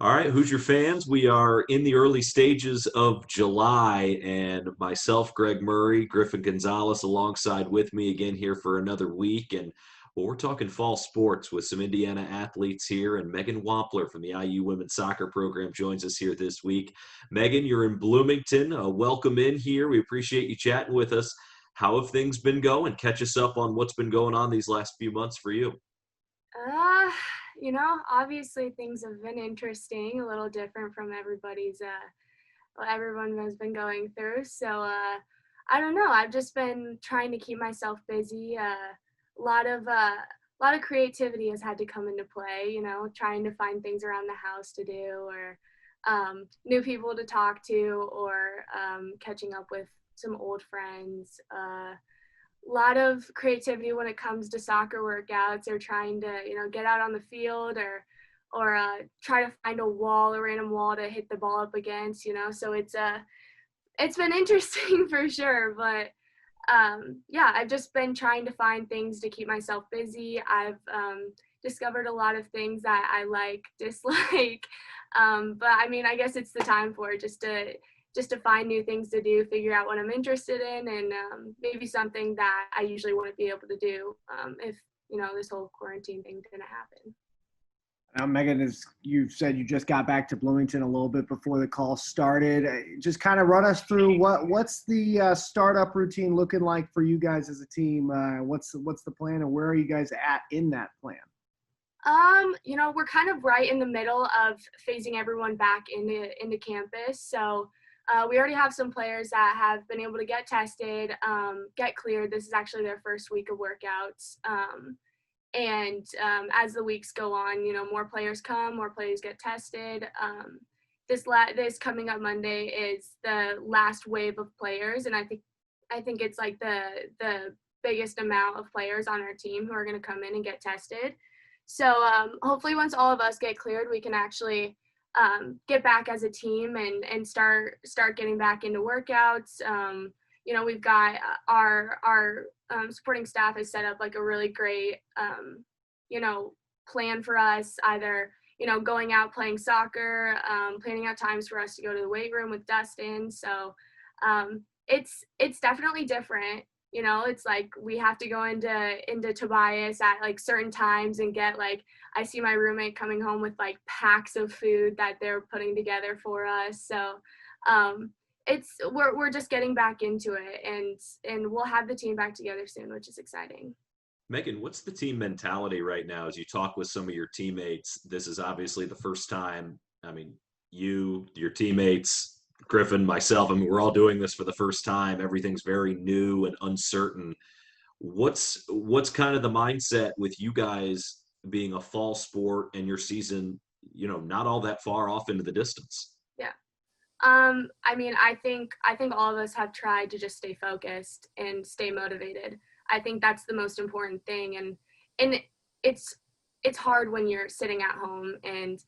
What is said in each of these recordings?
All right, Hoosier fans, we are in the early stages of July, and myself, Greg Murray, Griffin Gonzalez, alongside with me again here for another week. And we're talking fall sports with some Indiana athletes here, and Megan Wampler from the IU women's soccer program joins us here this week. Megan, you're in Bloomington. Welcome in here. We appreciate you chatting with us. How have things been going? Catch us up on what's been going on these last few months for you. Uh, obviously things have been interesting, a little different from what everyone has been going through. I don't know. I've just been trying to keep myself busy. A lot of creativity has had to come into play. Trying to find things around the house to do, or new people to talk to, or catching up with some old friends. Lot of creativity when it comes to soccer workouts, or trying to get out on the field, or try to find a random wall to hit the ball up against. So it's been interesting for sure. But yeah, I've just been trying to find things to keep myself busy. I've discovered a lot of things that I dislike. But I mean, I guess it's the time for it, just to find new things to do, figure out what I'm interested in, and maybe something that I usually wouldn't be able to do if, this whole quarantine thing didn't happen. Now, Megan, as you said, you just got back to Bloomington a little bit before the call started. Just kind of run us through what's the startup routine looking like for you guys as a team? What's the plan, and where are you guys at in that plan? We're kind of right in the middle of phasing everyone back into campus. So we already have some players that have been able to get tested, get cleared. This is actually their first week of workouts. And as the weeks go on, more players come, more players get tested. This coming up Monday is the last wave of players, and I think it's like the biggest amount of players on our team who are going to come in and get tested. So hopefully once all of us get cleared, we can actually get back as a team and start getting back into workouts. We've got our supporting staff has set up like a really great, plan for us, either, going out playing soccer, planning out times for us to go to the weight room with Dustin. So it's definitely different. It's like we have to go into Tobias at like certain times and get I see my roommate coming home with like packs of food that they're putting together for us. So we're just getting back into it, and we'll have the team back together soon, which is exciting. Megan, what's the team mentality right now as you talk with some of your teammates? This is obviously the first time. I mean, your teammates, Griffin, myself, I mean, we're all doing this for the first time. Everything's very new and uncertain. What's kind of the mindset with you guys being a fall sport and your season, not all that far off into the distance? Yeah. I mean, I think all of us have tried to just stay focused and stay motivated. I think that's the most important thing. And it's hard when you're sitting at home and,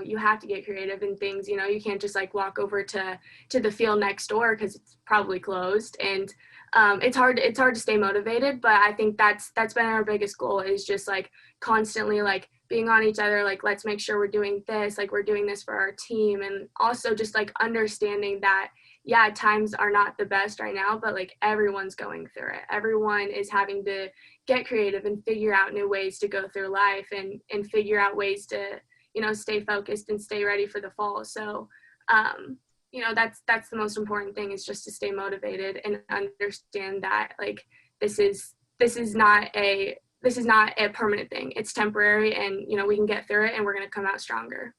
you have to get creative in things. You can't just walk over to the field next door because it's probably closed. And it's hard to stay motivated. But I think that's been our biggest goal, is just constantly being on each other, let's make sure we're doing this, we're doing this for our team. And also just understanding that, yeah, times are not the best right now, but everyone's going through it. Everyone is having to get creative and figure out new ways to go through life, and figure out ways to, stay focused and stay ready for the fall. So, that's the most important thing, is just to stay motivated and understand that this is not a permanent thing. It's temporary, and we can get through it, and we're going to come out stronger.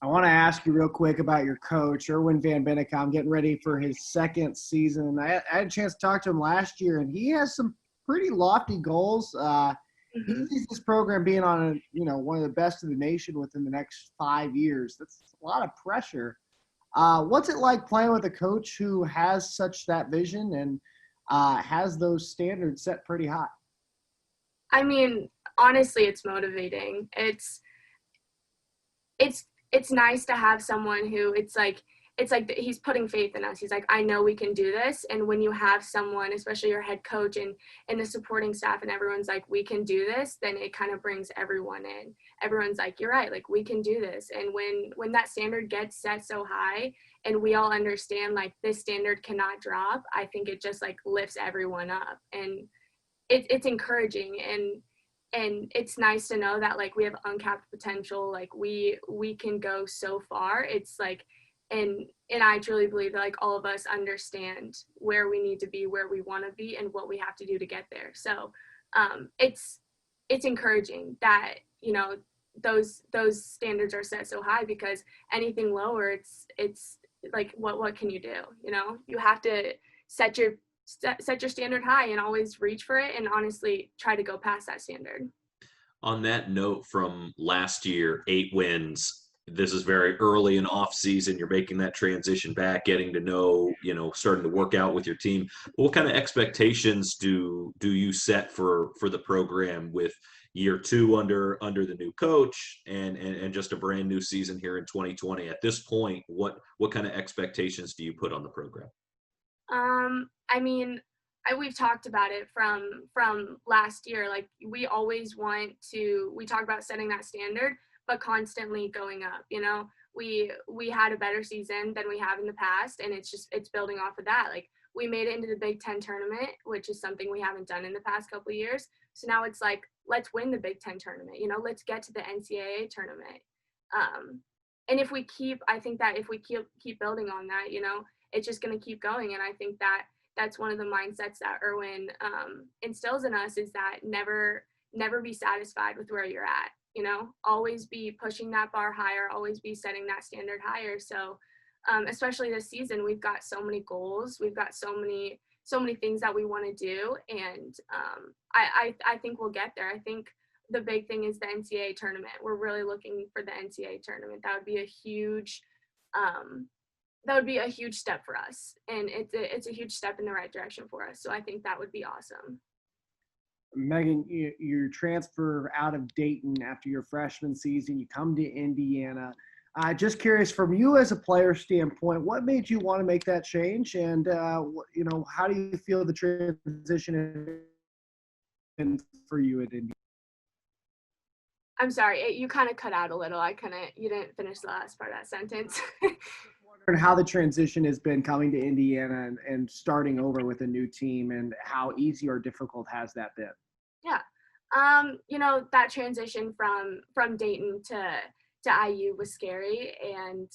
I want to ask you real quick about your coach, Erwin Van Bennekom, getting ready for his second season. I had a chance to talk to him last year, and he has some pretty lofty goals. He sees this program being on one of the best in the nation within the next 5 years. That's a lot of pressure. What's it like playing with a coach who has that vision and has those standards set pretty high? I mean, honestly, it's motivating. It's nice to have someone who it's like he's putting faith in us. He's like, I know we can do this. And when you have someone, especially your head coach and the supporting staff, and everyone's like, we can do this, then it kind of brings everyone in. Everyone's like, you're right, like we can do this. And when that standard gets set so high and we all understand like this standard cannot drop, I think it just like lifts everyone up. And it's encouraging, and it's nice to know that like we have uncapped potential. Like we can go so far. It's like, and I truly believe that like all of us understand where we need to be, where we want to be, and what we have to do to get there. So it's encouraging that, you know, those standards are set so high, because anything lower, it's like what can you do? You know, you have to set your standard high and always reach for it, and honestly try to go past that standard. On that note, from last year, 8 wins. This is very early in off season. You're making that transition back, getting to know, starting to work out with your team. What kind of expectations do you set for the program with year 2 under the new coach and just a brand new season here in 2020? At this point, what kind of expectations do you put on the program? I mean, we've talked about it from last year. Like we always we talk about setting that standard, but constantly going up. You know, we had a better season than we have in the past, and it's building off of that. Like we made it into the Big Ten tournament, which is something we haven't done in the past couple of years. So now it's like, let's win the Big Ten tournament. You know, let's get to the NCAA tournament. And I think that if we keep building on that, you know, it's just going to keep going. And I think that that's one of the mindsets that Erwin instills in us, is that never be satisfied with where you're at. You know, always be pushing that bar higher, always be setting that standard higher. So especially this season, we've got so many goals, we've got so many things that we want to do, and I think we'll get there. I think the big thing is the NCAA tournament. We're really looking for the NCAA tournament. That would be a huge step for us, and it's a huge step in the right direction for us. So I think that would be awesome. Megan, you transfer out of Dayton after your freshman season. You come to Indiana. Just curious, from you as a player standpoint, what made you want to make that change? And, how do you feel the transition is for you at Indiana? I'm sorry, you kind of cut out a little. You didn't finish the last part of that sentence. Wondering how the transition has been coming to Indiana and starting over with a new team, and how easy or difficult has that been? Yeah. That transition from Dayton to IU was scary, and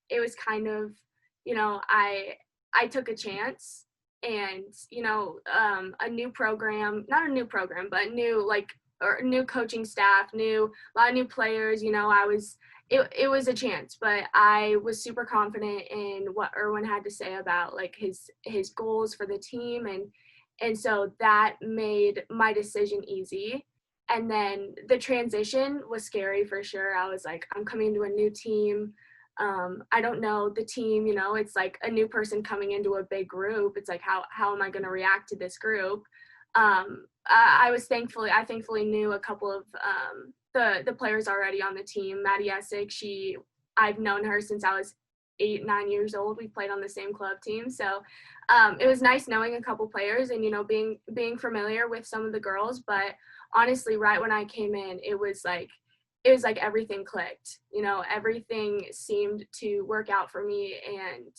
it was kind of, I took a chance, and a new program, not a new program, but new coaching staff, a lot of new players. It was a chance, but I was super confident in what Erwin had to say about like his goals for the team, and so that made my decision easy. And then the transition was scary for sure. I was like, I'm coming to a new team. I don't know the team, it's like a new person coming into a big group. It's like, how am I going to react to this group? I thankfully knew a couple of the players already on the team. Maddie Essick, I've known her since I was 8-9 years old. We played on the same club team. So it was nice knowing a couple players and, being familiar with some of the girls. But honestly, right when I came in, it was like everything clicked. Everything seemed to work out for me. And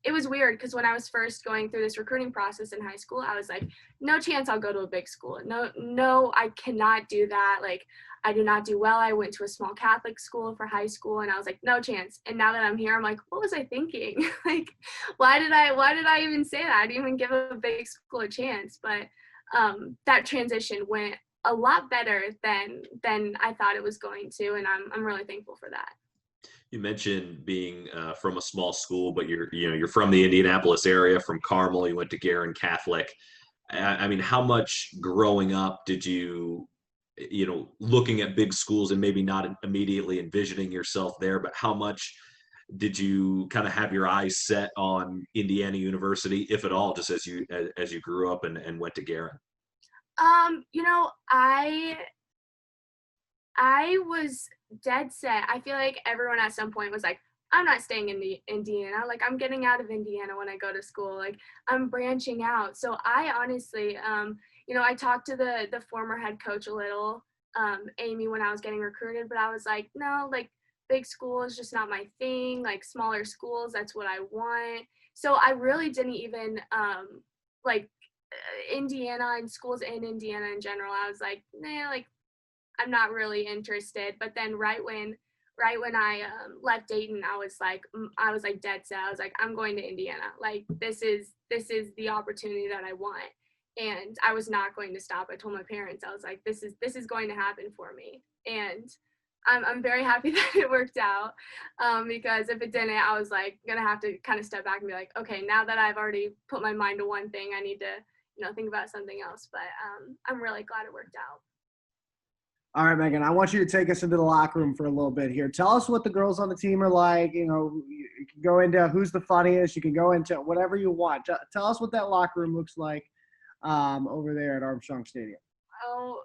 it was weird because when I was first going through this recruiting process in high school, I was like, no chance I'll go to a big school. No, I cannot do that. Like, I do not do well. I went to a small Catholic school for high school, and I was like, no chance. And now that I'm here, I'm like, what was I thinking? Like, why did I even say that? I didn't even give a big school a chance. But that transition went a lot better than I thought it was going to, and I'm really thankful for that. You mentioned being from a small school, but you're from the Indianapolis area, from Carmel. You went to Guerin Catholic. I mean, how much growing up did you looking at big schools and maybe not immediately envisioning yourself there, but how much did you kind of have your eyes set on Indiana University, if at all, just as you grew up and went to Guerin? I was dead set. I feel like everyone at some point was like, I'm not staying in Indiana. Like, I'm getting out of Indiana when I go to school. Like, I'm branching out. So I honestly, I talked to the former head coach a little, Amy, when I was getting recruited, but I was like, no, like, big school is just not my thing. Like, smaller schools, that's what I want. So I really didn't even like Indiana and schools in Indiana in general. I was like, nah, like, I'm not really interested. But then right when I left Dayton, I was like dead set. I was like, I'm going to Indiana. Like, this is the opportunity that I want, and I was not going to stop. I told my parents, I was like, this is going to happen for me, and I'm very happy that it worked out, because if it didn't, I was like gonna have to kind of step back and be like, okay, now that I've already put my mind to one thing, I need to think about something else. But I'm really glad it worked out. All right, Megan, I want you to take us into the locker room for a little bit here. Tell us what the girls on the team are like. You can go into who's the funniest. You can go into whatever you want. Tell us what that locker room looks like over there at Armstrong Stadium. Oh,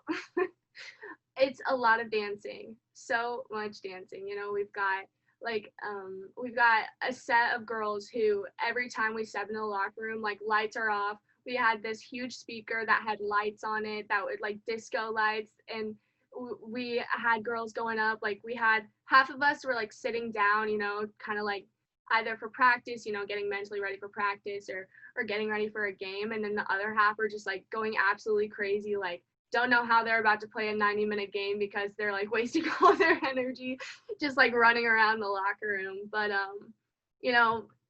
it's a lot of dancing. So much dancing. We've got a set of girls who every time we step in the locker room, like, lights are off. We had this huge speaker that had lights on it that would, like, disco lights, and we had girls going up. Like, we had half of us were like sitting down, kind of like either for practice, getting mentally ready for practice, or getting ready for a game, and then the other half are just like going absolutely crazy, like don't know how they're about to play a 90-minute game because they're like wasting all their energy just like running around the locker room. But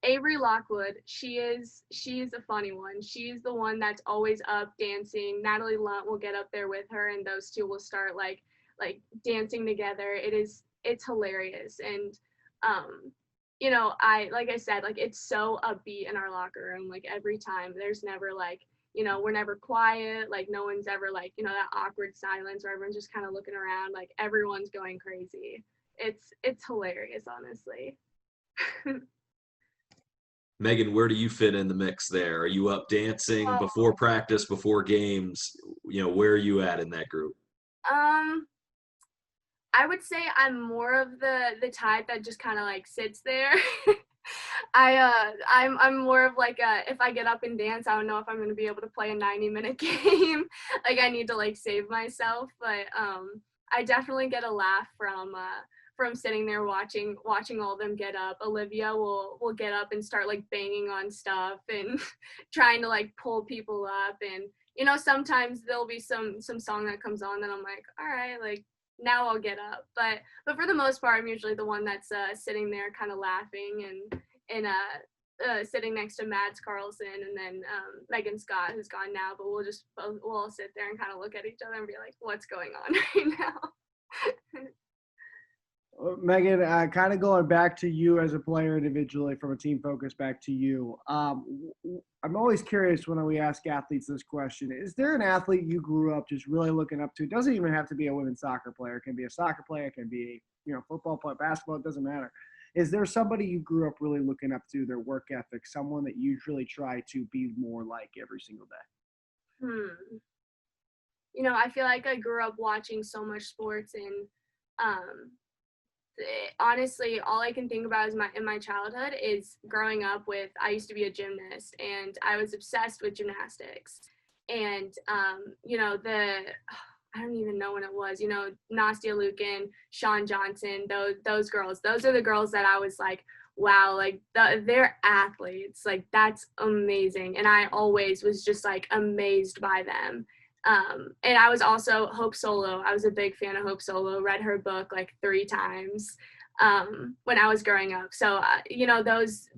Avery Lockwood, she's a funny one. She's the one that's always up dancing. Natalie Lunt will get up there with her, and those two will start like dancing together. It's hilarious. And like I said, like, it's so upbeat in our locker room. Like, every time, there's never like, we're never quiet. Like, no one's ever like, that awkward silence where everyone's just kind of looking around. Like, everyone's going crazy. It's hilarious, honestly. Megan, where do you fit in the mix there? Are you up dancing before practice, before games? Where are you at in that group? I would say I'm more of the type that just kind of like sits there. I'm more of like if I get up and dance, I don't know if I'm gonna be able to play a 90-minute game. Like, I need to like save myself. But I definitely get a laugh from sitting there watching all of them get up. Olivia will get up and start like banging on stuff and trying to like pull people up. And sometimes there'll be some song that comes on that I'm like, all right, like, now I'll get up. But for the most part, I'm usually the one that's sitting there kind of laughing and sitting next to Mads Carlson and then Megan Scott, who's gone now. But we'll all sit there and kind of look at each other and be like, what's going on right now? Megan, kind of going back to you as a player individually, from a team focus back to you. I'm always curious when we ask athletes this question. Is there an athlete you grew up just really looking up to? It doesn't even have to be a women's soccer player. It can be a soccer player. It can be, football player, basketball. It doesn't matter. Is there somebody you grew up really looking up to, their work ethic, someone that you really try to be more like every single day? I feel like I grew up watching so much sports, and honestly, all I can think about in my childhood is growing up with, I used to be a gymnast, and I was obsessed with gymnastics. And, I don't even know when it was, Nastia Lukin, Shawn Johnson, those girls, those are the girls that I was like, wow, like they're athletes, like that's amazing. And I always was just like amazed by them. And I was also Hope Solo. I was a big fan of Hope Solo, read her book like 3 times when I was growing up. So, those,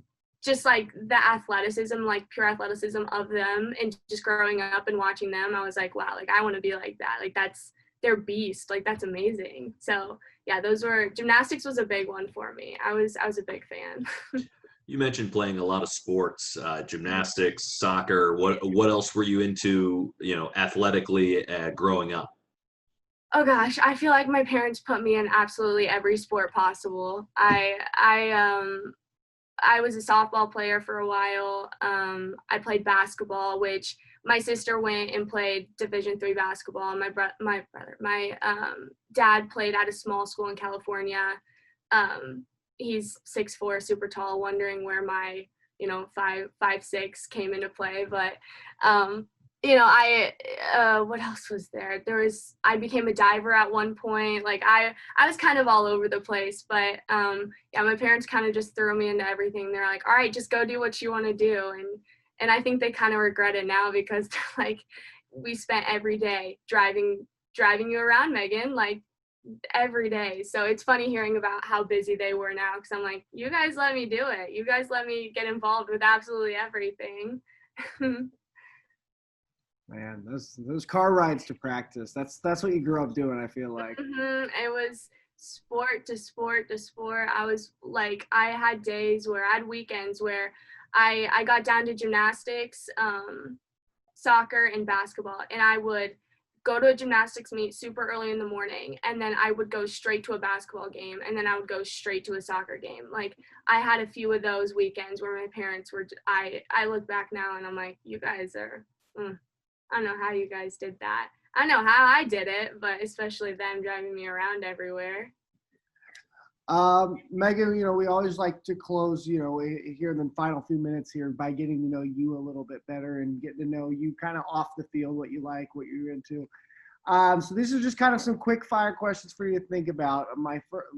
just like the athleticism, like pure athleticism of them, and just growing up and watching them, I was like, wow, like I want to be like that. Like they're beast. Like that's amazing. So yeah, gymnastics was a big one for me. I was a big fan. You mentioned playing a lot of sports, gymnastics, soccer. What else were you into, athletically growing up? Oh gosh, I feel like my parents put me in absolutely every sport possible. I was a softball player for a while. I played basketball, which my sister went and played Division III basketball. My dad played at a small school in California. he's 6'4", super tall, wondering where my, 5'6" came into play. But, what else was there? I became a diver at one point. Like I was kind of all over the place, but, my parents kind of just threw me into everything. They're like, all right, just go do what you want to do. And I think they kind of regret it now because they're like, we spent every day driving you around, Megan, like every day. So it's funny hearing about how busy they were now, because I'm like, you guys let me do it. You guys let me get involved with absolutely everything. Man, those car rides to practice, that's what you grew up doing, I feel like. It was sport to sport to sport. I was like, I had weekends where I got down to gymnastics, soccer, and basketball, and I would go to a gymnastics meet super early in the morning, and then I would go straight to a basketball game, and then I would go straight to a soccer game. Like I had a few of those weekends where my parents were, I look back now and I'm like, you guys are, I don't know how you guys did that. I know how I did it, but especially them driving me around everywhere. Megan, we always like to close, here in the final few minutes here by getting to know you a little bit better and getting to know you kind of off the field, what you like, what you're into. So these are just kind of some quick fire questions for you to think about.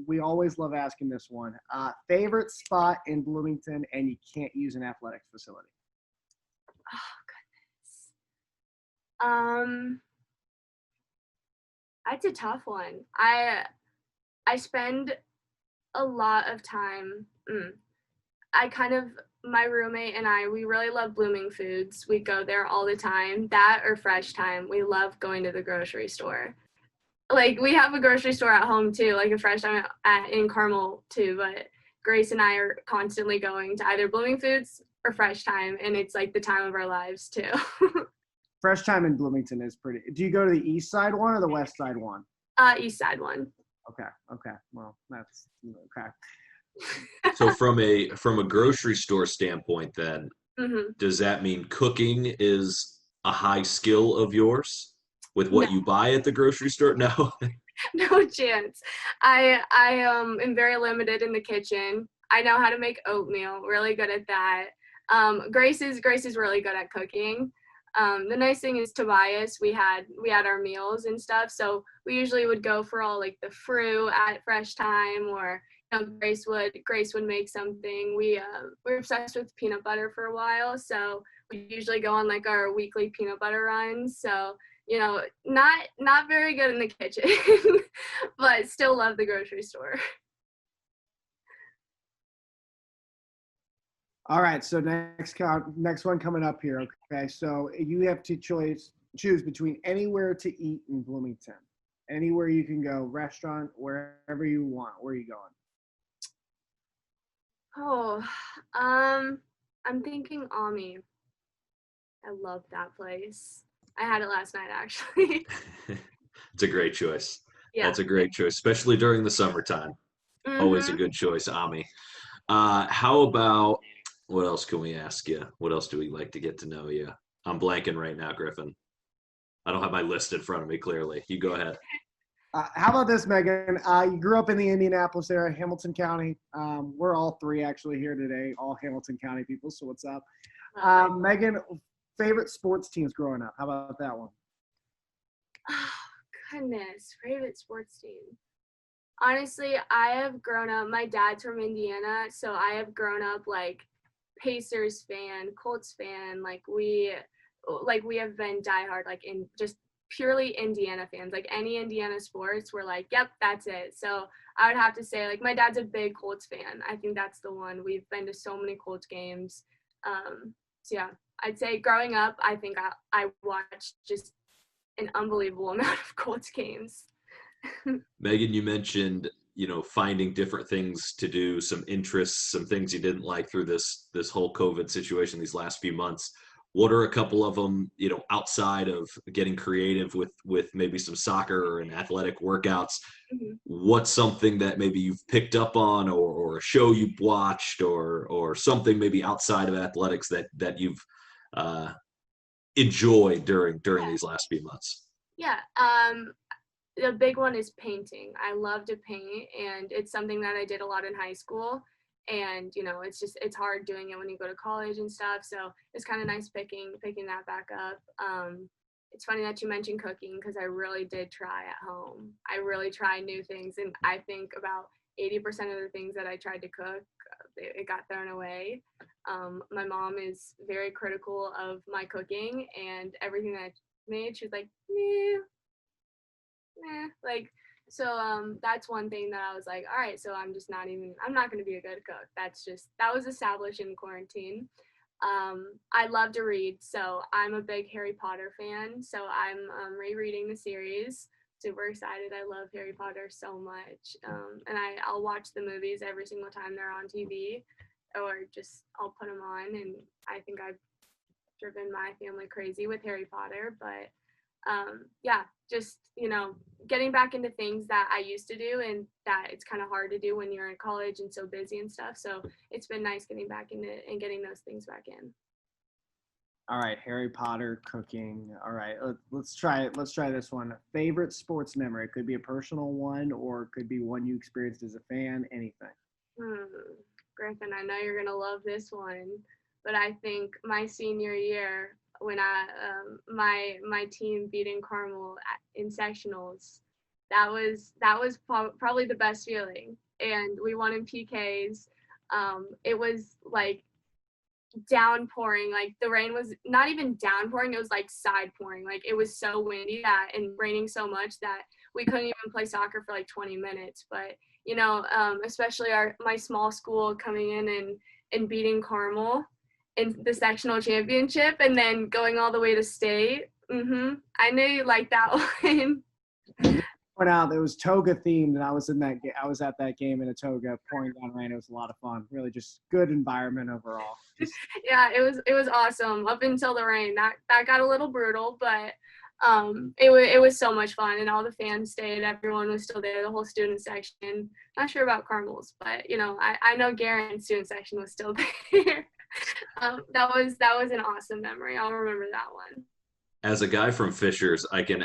We always love asking this one. Favorite spot in Bloomington, and you can't use an athletics facility? Oh, goodness. That's a tough one. I spend a lot of time. My roommate and we really love Blooming Foods. We go there all the time. That or Fresh Time. We love going to the grocery store. Like we have a grocery store at home too, like a Fresh Time in Carmel too. But Grace and I are constantly going to either Blooming Foods or Fresh Time, and it's like the time of our lives too. Fresh Time in Bloomington is pretty. Do you go to the east side one or the west side one? East side one. Okay. Well, that's okay. So from a grocery store standpoint, then, does that mean cooking is a high skill of yours with what you buy at the grocery store? No. No chance. I am very limited in the kitchen. I know how to make oatmeal, really good at that. Grace is really good at cooking. The nice thing is Tobias, we had our meals and stuff, so we usually would go for all like the fruit at Fresh Time, or Grace would make something. We're obsessed with peanut butter for a while, so we usually go on like our weekly peanut butter runs. So not very good in the kitchen, but still love the grocery store. All right, so next one coming up here. Okay, so you have to choose between anywhere to eat in Bloomington. Anywhere you can go, restaurant, wherever you want. Where are you going? Oh, I'm thinking Ami. I love that place. I had it last night, actually. It's a great choice. Yeah. That's a great choice, especially during the summertime. Always a good choice, Ami. How about, what else can we ask you? What else do we like to get to know you? I'm blanking right now, Griffin. I don't have my list in front of me, clearly. You go ahead. How about this, Megan? You grew up in the Indianapolis area, Hamilton County. We're all three actually here today, all Hamilton County people, so what's up? Megan, favorite sports teams growing up? How about that one? Oh, goodness. Favorite sports team. Honestly, I have grown up, my dad's from Indiana, so I have grown up like Pacers fan, Colts fan. Like we have been diehard, like in just purely Indiana fans. Like any Indiana sports, we're like, yep, that's it. So I would have to say, like, my dad's a big Colts fan. I think that's the one. We've been to so many Colts games. So yeah, I'd say growing up, I think I watched just an unbelievable amount of Colts games. Megan, you mentioned, finding different things to do, some interests, some things you didn't like through this whole COVID situation these last few months. What are a couple of them, outside of getting creative with maybe some soccer and athletic workouts? What's something that maybe you've picked up on, or a show you've watched, or something maybe outside of athletics that you've enjoyed during these last few months? Yeah. the big one is painting. I love to paint, and it's something that I did a lot in high school. And it's hard doing it when you go to college and stuff. So it's kind of nice picking that back up. It's funny that you mentioned cooking, because I really did try at home. I really try new things, and I think about 80% of the things that I tried to cook, it got thrown away. My mom is very critical of my cooking, and everything that I made, she was like, like, so that's one thing that I was like, all right, so I'm not going to be a good cook. That was established in quarantine. I love to read, so I'm a big Harry Potter fan, so I'm rereading the series. Super excited. I love Harry Potter so much. And I'll watch the movies every single time they're on TV, or just I'll put them on, and I think I've driven my family crazy with Harry Potter. But yeah, just getting back into things that I used to do, and that it's kind of hard to do when you're in college and so busy and stuff. So it's been nice getting back into and getting those things back in. All right, Harry Potter, cooking. All right, let's try it. Let's try this one. Favorite sports memory. It could be a personal one, or it could be one you experienced as a fan. Anything. Griffin, I know you're gonna love this one, but I think my senior year, when my team beating Carmel in sectionals, that was probably the best feeling, and we won in PKs. It was like downpouring, like the rain was not even downpouring, it was like side pouring. Like it was so windy and raining so much that we couldn't even play soccer for like 20 minutes. But especially my small school coming in and beating Carmel in the sectional championship, and then going all the way to state. I knew you liked that one. Point out, it was toga themed, and I was at that game in a toga, pouring down rain. It was a lot of fun. Really, just good environment overall. Yeah, it was awesome up until the rain. That got a little brutal, but it was so much fun, and all the fans stayed. Everyone was still there. The whole student section. Not sure about Carmel's, but I know Garen's student section was still there. That was an awesome memory. I'll remember that one. As a guy from Fishers, I can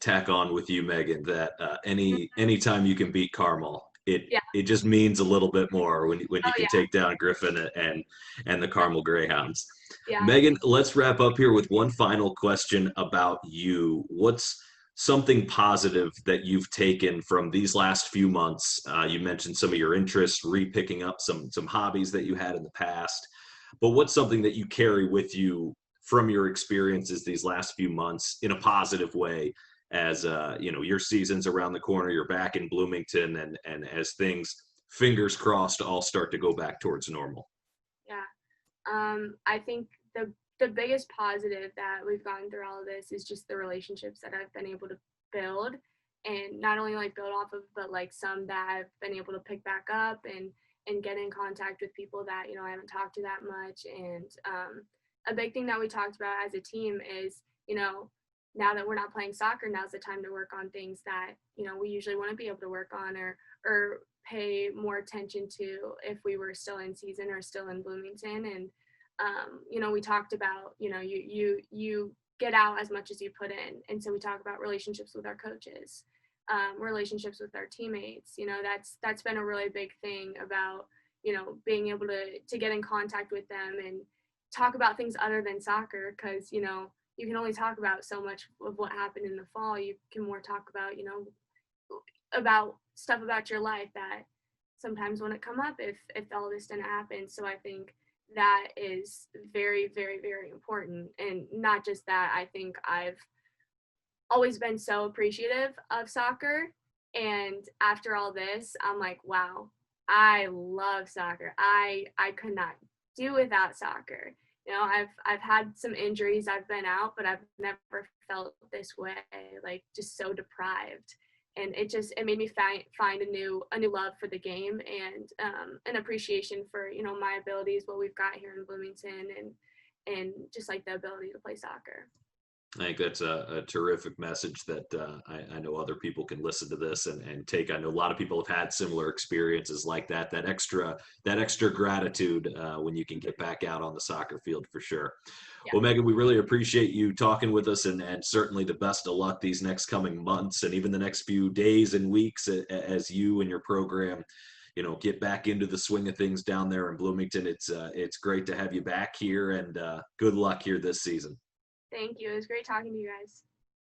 tack on with you, Megan, that anytime you can beat Carmel, Yeah. it just means a little bit more when you Oh can yeah. take down Griffin and the Carmel Greyhounds. Yeah. Megan, let's wrap up here with one final question about you. What's something positive that you've taken from these last few months? You mentioned some of your interests, re-picking up some hobbies that you had in the past, but what's something that you carry with you from your experiences these last few months in a positive way, as your season's around the corner, you're back in Bloomington, and as things, fingers crossed, all start to go back towards normal? Yeah. I think the biggest positive that we've gotten through all of this is just the relationships that I've been able to build, and not only like build off of, but like some that I've been able to pick back up and get in contact with people that I haven't talked to that much. And a big thing that we talked about as a team is now that we're not playing soccer, now's the time to work on things that we usually wouldn't be able to work on, or pay more attention to if we were still in season or still in Bloomington. And we talked about you get out as much as you put in, and so we talk about relationships with our coaches, relationships with our teammates. That's been a really big thing about being able to get in contact with them and talk about things other than soccer, because you can only talk about so much of what happened in the fall. You can more talk about about stuff about your life that sometimes wouldn't come up if all this didn't happen. So I think that is very, very, very important. And not just that, I think I've always been so appreciative of soccer, and after all this, I'm like, wow, I love soccer. I could not do without soccer. I've had some injuries, I've been out, but I've never felt this way, like just so deprived. And it made me find a new love for the game, and an appreciation for my abilities, what we've got here in Bloomington, and just like the ability to play soccer. I think that's a terrific message that I know other people can listen to this and take. I know a lot of people have had similar experiences like that. That extra gratitude when you can get back out on the soccer field for sure. Yeah. Well, Megan, we really appreciate you talking with us, and certainly the best of luck these next coming months and even the next few days and weeks as you and your program, get back into the swing of things down there in Bloomington. It's great to have you back here, and good luck here this season. Thank you. It was great talking to you guys.